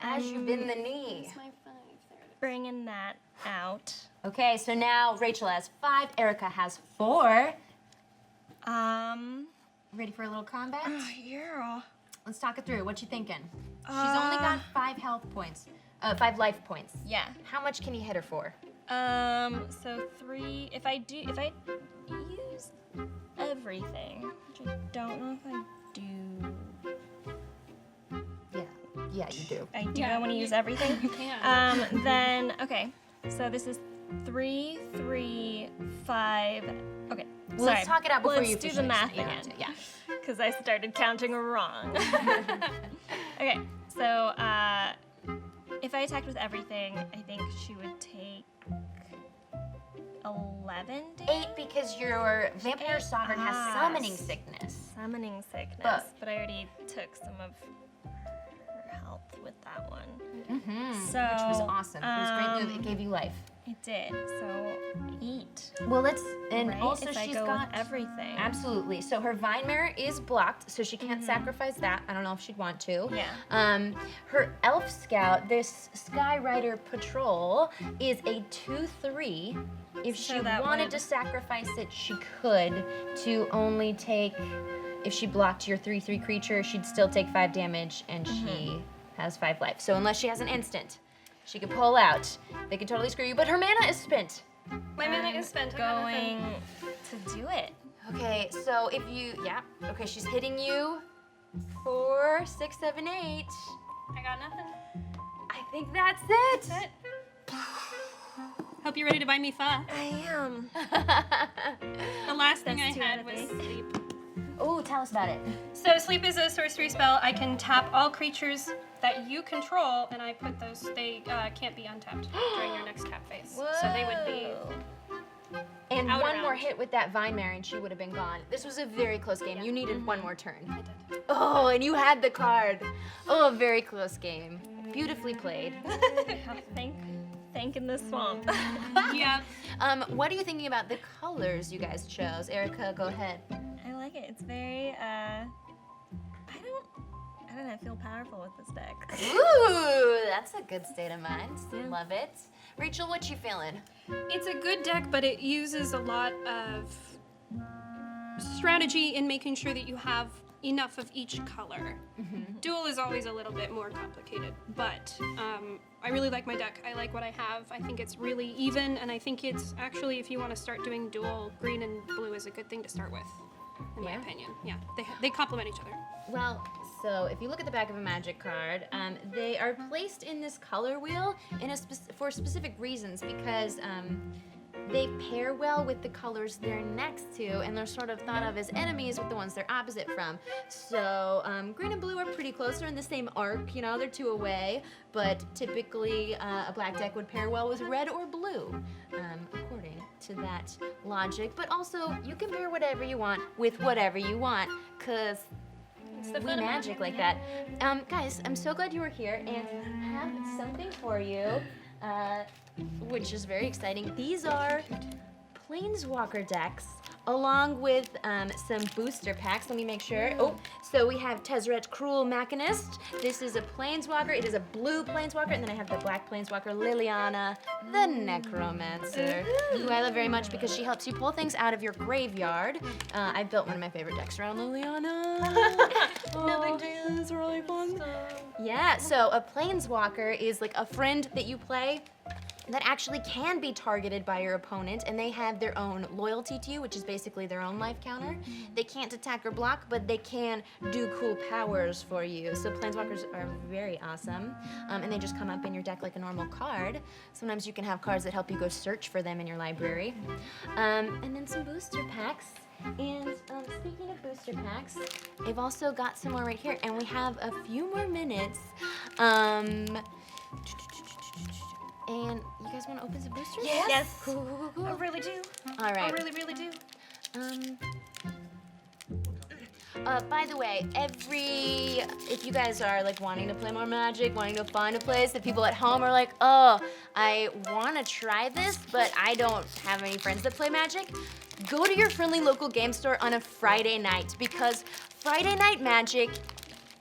as you bend the knee. It's my 5. There it is. Bringing that out. Okay, so now Rachel has 5, Erika has 4. Ready for a little combat? Yeah. Let's talk it through. What you thinking? She's only got 5 health points, 5 life points. Yeah. How much can you hit her for? So 3, if I use everything, which I don't know if I do. Yeah, you do. I do. Yeah, I want to you- use everything. You can. Then, okay. So this is 3, 3, 5. Okay. Well, let's talk it out before Let's you do officially the math say you have again. to. Yeah. Because I started counting wrong. Okay. So if I attacked with everything, I think she would take 11 damage. 8 because your vampire sovereign has summoning sickness. Summoning sickness. But- But I already took some of her health with that one. Mm-hmm. So, Which was awesome. It was great. It gave you life. It did. So 8. Well, and Right? also if I she's go got with everything. Absolutely. So her Vine Mirror is blocked, so she can't sacrifice that. I don't know if she'd want to. Yeah. Her Elf Scout, this Skyrider Patrol, is a 2/3. If So she that wanted would- to sacrifice it, she could to only take. If she blocked your 3/3 creature, she'd still take 5 damage, and she has 5 life. So unless she has an instant, she could pull out. They could totally screw you, but her mana is spent. My mana is spent. I got nothing. Going to do it. Okay, so if you, okay, she's hitting you 4, 6, 7, 8. I got nothing. I think that's it. That's it. Hope you're ready to buy me pho. I am. The last thing That's I 2 out had of was 3. sleep. Oh, tell us about it. So sleep is a sorcery spell. I can tap all creatures that you control, and I put those. They can't be untapped during your next tap phase. So they would be. And Out one around. more hit with that Vine Mare and she would have been gone. This was a very close game. You needed one more turn. I did. Oh, and you had the card. Oh, a very close game. Beautifully played. Think in the swamp. Yeah. What are you thinking about the colors you guys chose? Erika, go ahead. I like it. It's very I don't know, I feel powerful with this deck. Ooh, that's a good state of mind. Yeah. Love it. Rachel, what you feeling? It's a good deck, but it uses a lot of strategy in making sure that you have enough of each color. Duel is always a little bit more complicated, but I really like my deck. I like what I have. I think it's really even, and I think it's actually, if you want to start doing duel, green and blue is a good thing to start with, in my opinion. Yeah, they complement each other. Well, so if you look at the back of a Magic card, they are placed in this color wheel for specific reasons because they pair well with the colors they're next to, and they're sort of thought of as enemies with the ones they're opposite from. So green and blue are pretty close. They're in the same arc, you know, they're 2 away, but typically a black deck would pair well with red or blue, according to that logic. But also, you can pair whatever you want with whatever you want, because the we fun of magic like that. Guys, I'm so glad you were here and have something for you, which is very exciting. These are Planeswalker decks, along with some booster packs. Let me make sure. Oh, so we have Tezzeret Cruel Machinist. This is a Planeswalker. It is a blue Planeswalker, and then I have the black Planeswalker, Liliana, the Necromancer, who I love very much because she helps you pull things out of your graveyard. I built one of my favorite decks around Liliana. No big deal. It's really fun. Yeah. So a Planeswalker is like a friend that you play that actually can be targeted by your opponent, and they have their own loyalty to you, which is basically their own life counter. They can't attack or block, but they can do cool powers for you. So Planeswalkers are very awesome, and they just come up in your deck like a normal card. Sometimes you can have cards that help you go search for them in your library. And then some booster packs. And speaking of booster packs, they've also got some more right here, and we have a few more minutes. And you guys want to open some boosters? Yes. Cool. I really do. All right. I really, really do. By the way, if you guys are like wanting to play more Magic, wanting to find a place that people at home are like, oh, I want to try this, but I don't have any friends that play Magic, go to your friendly local game store on a Friday night, because Friday Night Magic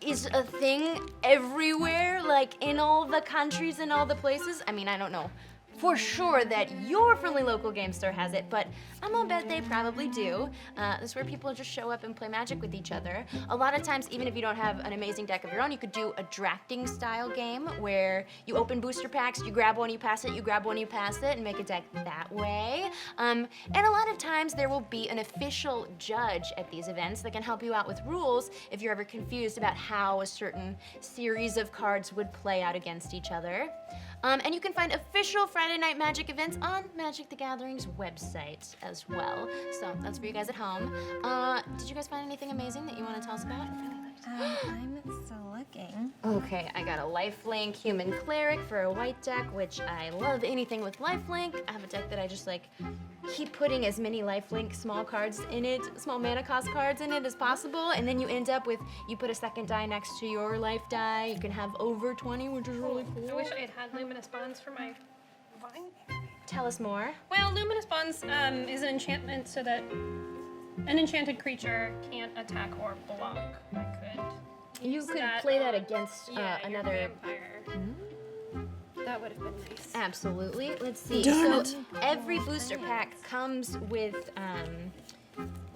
is a thing everywhere, like in all the countries and all the places. I mean, I don't know for sure that your friendly local game store has it, but I'm gonna bet they probably do. This is where people just show up and play Magic with each other. A lot of times, even if you don't have an amazing deck of your own, you could do a drafting style game where you open booster packs, you grab one, you pass it, you grab one, you pass it, and make a deck that way. And a lot of times there will be an official judge at these events that can help you out with rules if you're ever confused about how a certain series of cards would play out against each other. And you can find official Friday Night Magic events on Magic the Gathering's website as well. So that's for you guys at home. Did you guys find anything amazing that you want to tell us about? I'm still looking. Okay, I got a lifelink human cleric for a white deck, which I love anything with lifelink. I have a deck that I just like keep putting as many lifelink small cards in it, small mana cost cards in it as possible, and then you end up with, you put a second die next to your life die. You can have over 20, which is really cool. I wish I had Luminous Bonds for my vine. Tell us more. Well, Luminous Bonds is an enchantment so that an enchanted creature can't attack or block. I could. You use could that play that on- against your another. vampire. That would have been nice. Absolutely. Let's see. So every booster pack comes with,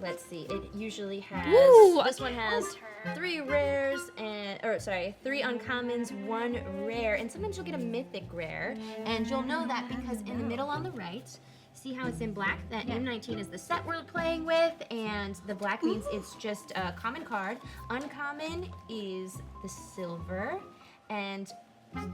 let's see. It usually has. Ooh, this one has counter. 3 rares and, 3 uncommons, 1 rare, and sometimes you'll get a mythic rare, and you'll know that because in the middle on the right. See how it's in black? That M19 is the set we're playing with, and the black means it's just a common card. Uncommon is the silver, and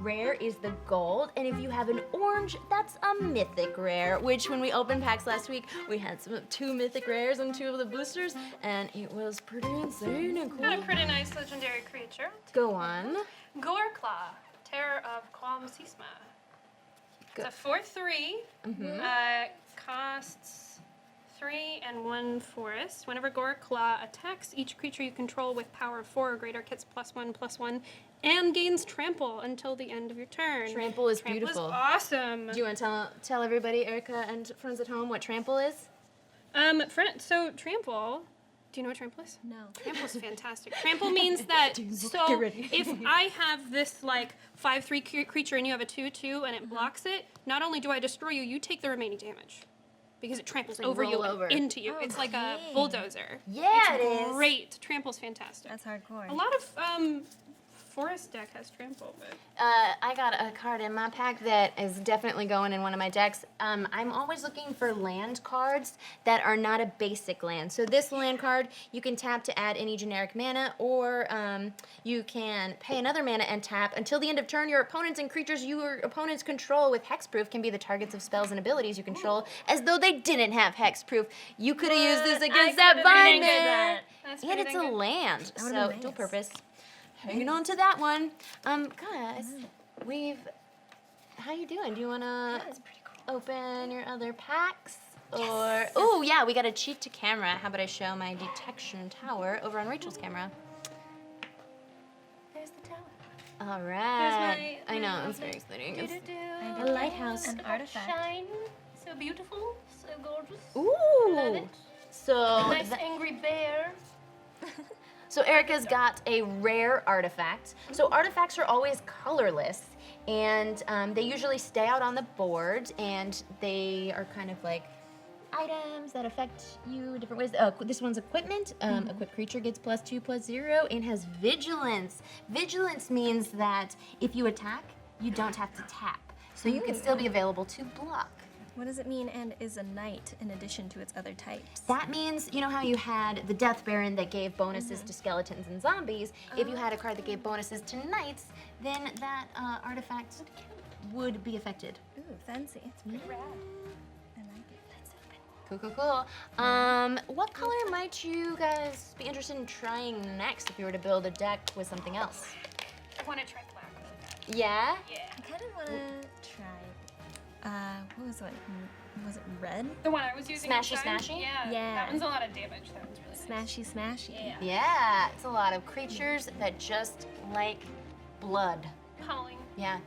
rare is the gold. And if you have an orange, that's a mythic rare, which when we opened packs last week, we had 2 mythic rares and 2 of the boosters, and it was pretty insane and Got a cool. pretty nice legendary creature. Go on. Goreclaw, Terror of Qualm Sisma. It's a 4/3. Costs 3 and 1 forest. Whenever Goreclaw attacks, each creature you control with power of 4 or greater gets +1/+1 and gains trample until the end of your turn. Trample is Trample beautiful. is awesome. Do you want to tell everybody, Erica and friends at home, what trample is? So trample. Do you know what trample is? No. Trample is fantastic. Trample means that, so if I have this like 5/3 creature and you have a 2/2 and it blocks it, not only do I destroy you, you take the remaining damage. Because it tramples like over you roll over. and into you. It's like a Okay. bulldozer. Yeah, it's it is. great. Trample's fantastic. That's hardcore. A lot of forest deck has trample, but I got a card in my pack that is definitely going in one of my decks. I'm always looking for land cards that are not a basic land. So this land card, you can tap to add any generic mana, or you can pay another mana and tap. Until the end of turn, your opponents and creatures your opponents control with hexproof can be the targets of spells and abilities you control, as though they didn't have hexproof. You could have used this against that could've bind been good man. that's And pretty it's dang a good. land, would've so been dual nice. purpose. Hanging on to that one. Guys, how you doing? Do you wanna open your other packs? Or, oh yeah, we got a cheat to camera. How about I show my detection tower over on Rachel's camera? There's the tower. All right. my I know, it's lovely very exciting. It's Do-do-do. a lighthouse. An artifact. Shine. So beautiful. So gorgeous. Ooh. Love it. So, Nice angry bear. So Erica's got a rare artifact. So artifacts are always colorless, and they usually stay out on the board, and they are kind of like items that affect you different ways. This one's equipment. Equipped creature gets +2/+0 and has vigilance. Vigilance means that if you attack, you don't have to tap. So you can still be available to block. What does it mean and is a knight in addition to its other types? That means, you know how you had the Death Baron that gave bonuses to skeletons and zombies? If you had a card that gave bonuses to knights, then that artifact would be affected. Ooh, fancy. It's pretty rad. I like it. Cool, cool, cool. What color might you guys be interested in trying next if you were to build a deck with something else? I want to try black. Yeah? Yeah. I kind of want to try, what was one? Was it red? The one I was using. Smashy, inside? smashy? Yeah. Yeah. That one's a lot of damage. That one's really nice. Smashy, smashy. Yeah. Yeah, it's a lot of creatures that just like blood. Pummeling. Yeah.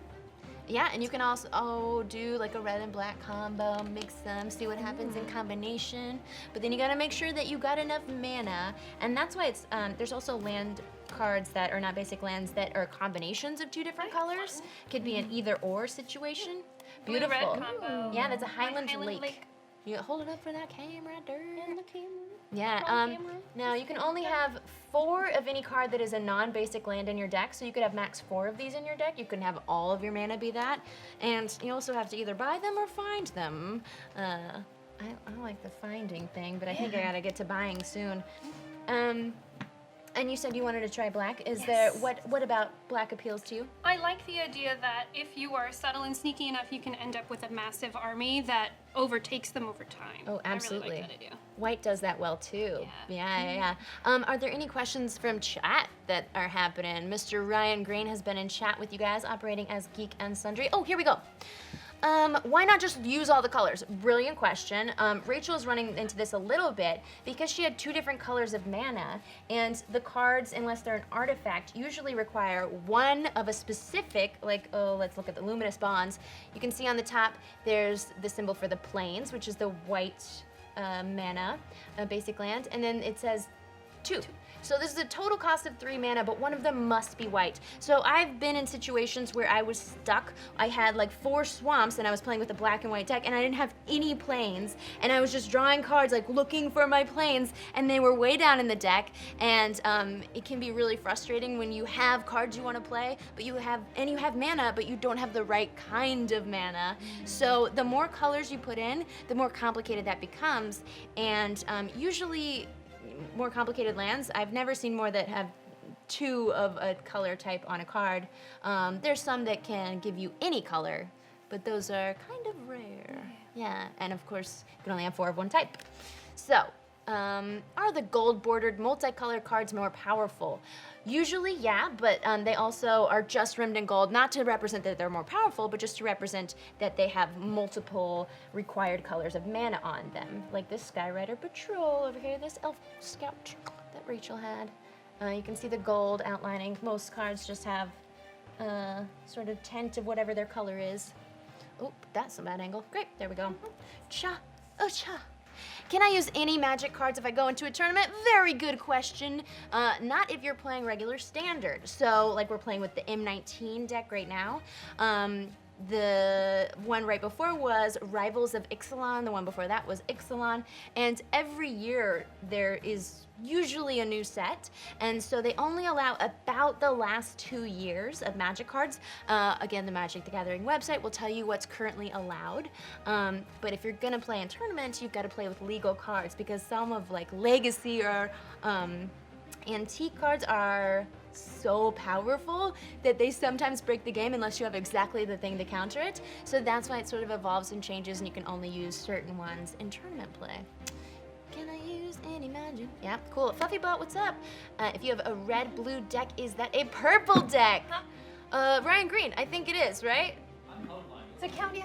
Yeah, and you can also do like a red and black combo, mix them, see what happens in combination. But then you gotta make sure that you got enough mana, and that's why it's there's also land cards that are not basic lands that are combinations of two different colors. Could be an either or situation. Beautiful. Blue-red combo. Yeah, that's a Highland, Highland Lake. Lake. You hold it up for that camera, dirt. And the camera. Yeah, Come on, camera. now you can only have 4 of any card that is a non-basic land in your deck, so you could have max 4 of these in your deck. You can have all of your mana be that, and you also have to either buy them or find them. I like the finding thing, but I think I gotta get to buying soon. And you said you wanted to try black. Is there, what about black appeals to you? I like the idea that if you are subtle and sneaky enough, you can end up with a massive army that overtakes them over time. Oh, absolutely. I really like that idea. White does that well too. Yeah. Are there any questions from chat that are happening? Mr. Ryan Green has been in chat with you guys, operating as Geek and Sundry. Oh, here we go. Why not just use all the colors? Brilliant question. Rachel is running into this a little bit because she had 2 different colors of mana, and the cards, unless they're an artifact, usually require 1 of a specific, like, oh, let's look at the luminous bonds. You can see on the top, there's the symbol for the plains, which is the white mana, basic land, and then it says 2. So this is a total cost of 3 mana, but one of them must be white. So I've been in situations where I was stuck. I had like 4 swamps and I was playing with a black and white deck and I didn't have any plains. And I was just drawing cards, like looking for my plains, and they were way down in the deck. And it can be really frustrating when you have cards you want to play, but you have mana, but you don't have the right kind of mana. So the more colors you put in, the more complicated that becomes. And usually, more complicated lands, I've never seen more that have 2 of a color type on a card. There's some that can give you any color, but those are kind of rare. Yeah, and of course, you can only have 4 of one type. So, are the gold-bordered multicolored cards more powerful? Usually, yeah, but they also are just rimmed in gold, not to represent that they're more powerful, but just to represent that they have multiple required colors of mana on them. Like this Skyrider Patrol over here, this Elf Scout that Rachel had. You can see the gold outlining. Most cards just have sort of tint of whatever their color is. Oh, that's a bad angle. Great, there we go. Cha, oh cha. Can I use any magic cards if I go into a tournament? Very good question. Not if you're playing regular standard. So, like we're playing with the M19 deck right now. The one right before was Rivals of Ixalan. The one before that was Ixalan. And every year there is usually a new set. And so they only allow about the last 2 years of magic cards. Again, the Magic the Gathering website will tell you what's currently allowed. But if you're gonna play in tournaments, you've gotta play with legal cards because some of like Legacy or antique cards are so powerful that they sometimes break the game unless you have exactly the thing to counter it. So that's why it sort of evolves and changes and you can only use certain ones in tournament play. Can I use any magic? Yeah, cool. Fluffybot, what's up? If you have a red-blue deck, is that a purple deck? Ryan Green, I think it is, right? Does it count? Yeah.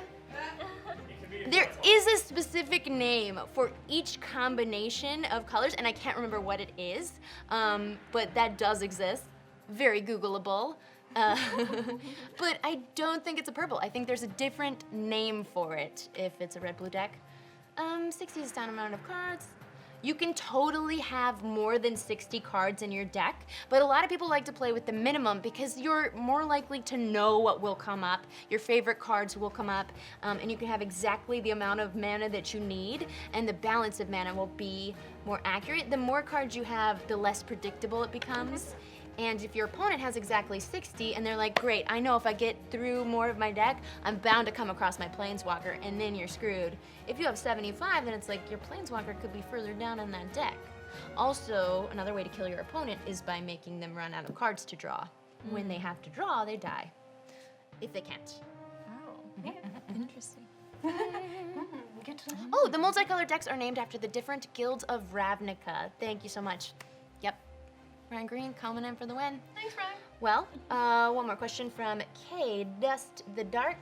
There is a specific name for each combination of colors, and I can't remember what it is, but that does exist. Very Googleable. But I don't think it's a purple. I think there's a different name for it if it's a red-blue deck. 60 is the standard amount of cards. You can totally have more than 60 cards in your deck, but a lot of people like to play with the minimum because you're more likely to know what will come up. Your favorite cards will come up, and you can have exactly the amount of mana that you need, and the balance of mana will be more accurate. The more cards you have, the less predictable it becomes. And if your opponent has exactly 60 and they're like, great, I know if I get through more of my deck, I'm bound to come across my Planeswalker, and then you're screwed. If you have 75, then it's like your Planeswalker could be further down in that deck. Also, another way to kill your opponent is by making them run out of cards to draw. When they have to draw, they die. If they can't. Oh, interesting. Good to know. Oh, the multicolored decks are named after the different guilds of Ravnica. Thank you so much. Yep. Ryan Green coming in for the win. Thanks, Ryan. Well, one more question from Cadus the Dark.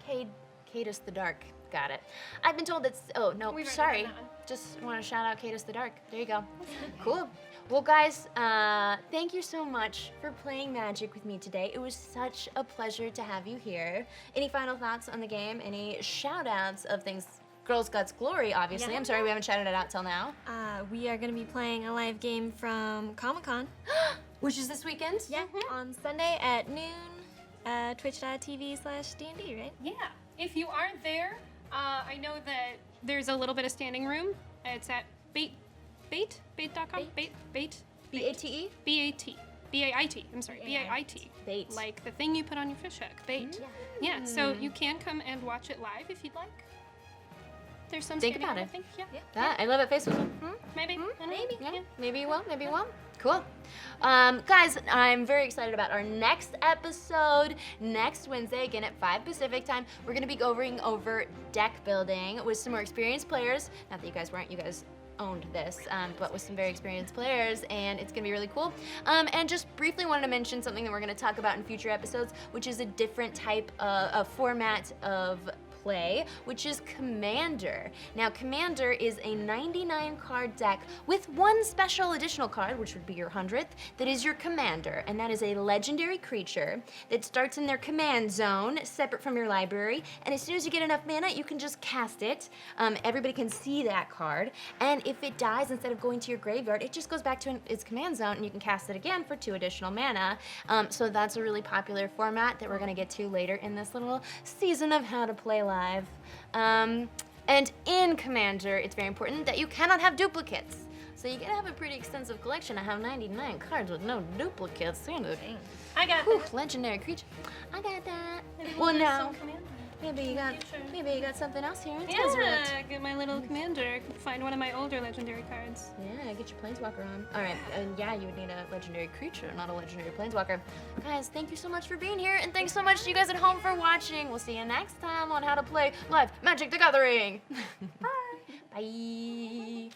Cadus the Dark. Got it. I've been told that's, oh, no, We've already sorry. done that one. Just want to shout out Cadus the Dark. There you go. Cool. Well, guys, thank you so much for playing Magic with me today. It was such a pleasure to have you here. Any final thoughts on the game? Any shout outs of things? Girls Guts Glory, obviously. Yeah. I'm sorry we haven't shouted it out till now. We are going to be playing a live game from Comic-Con. Which is this weekend? Yeah, on Sunday at noon, twitch.tv/D&D, right? Yeah. If you aren't there, I know that there's a little bit of standing room. It's at bait.com. Bait. B-A-T-E? B-A-T. B-A-I-T. I'm sorry. B-A-I-T. Bait. Like the thing you put on your fish hook. Bait. Yeah, so you can come and watch it live if you'd like. There's some Think standing about room, it. I think. Yeah. That, I love it. Facebook. Maybe. I don't know. Maybe. Yeah, maybe you will, maybe you won't. Cool. Guys, I'm very excited about our next episode next Wednesday, again at 5 Pacific time. We're going to be going over deck building with some more experienced players. Not that you guys weren't, you guys owned this, but with some very experienced players, and it's going to be really cool. And just briefly wanted to mention something that we're going to talk about in future episodes, which is a different type of format of play, which is Commander. Now, Commander is a 99 card deck with one special additional card, which would be your 100th, that is your Commander, and that is a legendary creature that starts in their command zone, separate from your library, and as soon as you get enough mana, you can just cast it. Everybody can see that card, and if it dies, instead of going to your graveyard, it just goes back to its command zone, and you can cast it again for 2 additional mana. So that's a really popular format that we're going to get to later in this little season of How to Play Live. And in Commander, it's very important that you cannot have duplicates. So you gotta have a pretty extensive collection. I have 99 cards with no duplicates. I got Whew, that. legendary creature. I got that. Maybe Well, do now, some Commander. maybe you got something else here in Yeah, Tezzeret. get my little Commander. Find one of my older legendary cards. Yeah, get your planeswalker on. All right, and yeah, you would need a legendary creature, not a legendary planeswalker. Guys, thank you so much for being here, and thanks so much to you guys at home for watching. We'll see you next time on How to Play Live Magic the Gathering. Bye. Bye.